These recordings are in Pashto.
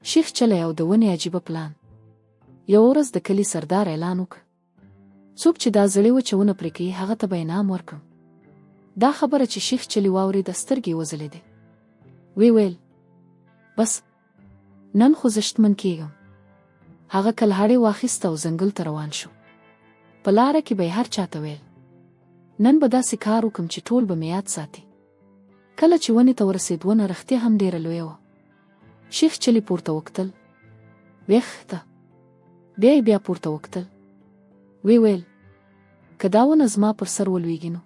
شیخ چلی او د ونې عجیبه پلان. یو ورځ د کلي سردار اعلان وکړ. څوک چې دا زړې وچه ونه پرې کوي هغه ته به انعام ورکړم. دا خبره چې شیخ چلی واورېده سترګې یې وځلېدې. وی ویل بس نن خو زه شتمن کېږم. هغه کلهاړې واخیسته او ځنګل ته روان شو. په لاره کې به یې هر چاته ویل نن به داسې کار وکړم چې ټول به مې یاد ساتي. کله چې ونې ته ورسېد ونه رښتیا هم ډېره لویه وه. شیخ چلی پورته وکتل. ویښته. بیا یې بیا پورته وکتل. وی ویل که دا ونه زما پر سر ولویږي نو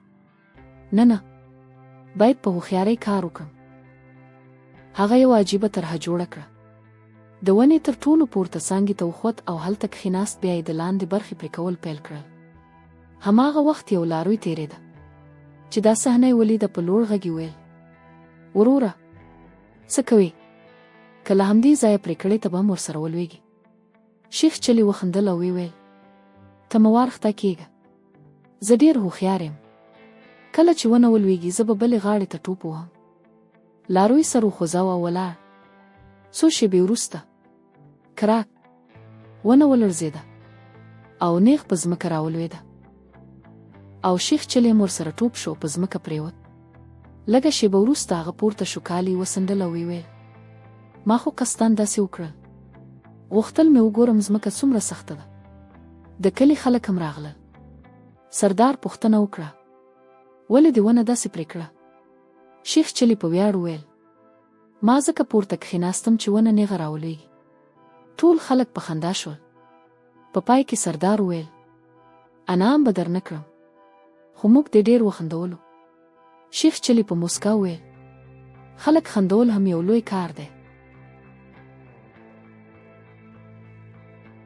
نه باید په هوښیارۍ کار وکړم. هغه یو عجیبه طرحه جوړه کړه. د ونې تر ټولو پورته څانګې ته وخوت او هلته کښېناست. بیا یې د لاندې برخې پرې کول پیل کړل. هماغه وخت یو لاروی تېرېده چې دا صحنه یې ولیده. په لوړ غږ یې ویل وروره څه کوې؟ که له همدې ځایه پرېکړې ته به هم ورسره ولویږي. شیخ چلی وخندل او ویې ویل ته مه وارخطا کېږه. زه ډېر هوښیار یم. کله چې ونه ولویږي زه به بلې غاړې ته ټوپ وهم. لاروی سر وخوځاوه او ولاړ. څو شېبې وروسته کراک ونه ولړزېده او نیغ په ځمکه راولوېده او شیخ چلی هم ورسره ټوپ شو. په ځمکه پرېوت. لږه شېبه وروسته هغه پورته شو. کالي یې وڅنډل او ویې ویل ما خو قصداً داسې وکړل. غوښتل مې وګورم ځمکه څومره سخته ده. د کلي خلک هم راغلل. سردار پوښتنه وکړه ولې دې ونه داسې پرې کړه؟ شیخ چلی په ویاړ وویل ما ځکه پورته کښېناستم چې ونه نیغه راولویږي. ټول خلک په خندا شول. په پای کې سردار وویل انعام به درنه کړم خو موږ دې ډېر وخندولو. شیخ چلی په موسکا وویل خلک خندول هم یو لوی کار دی.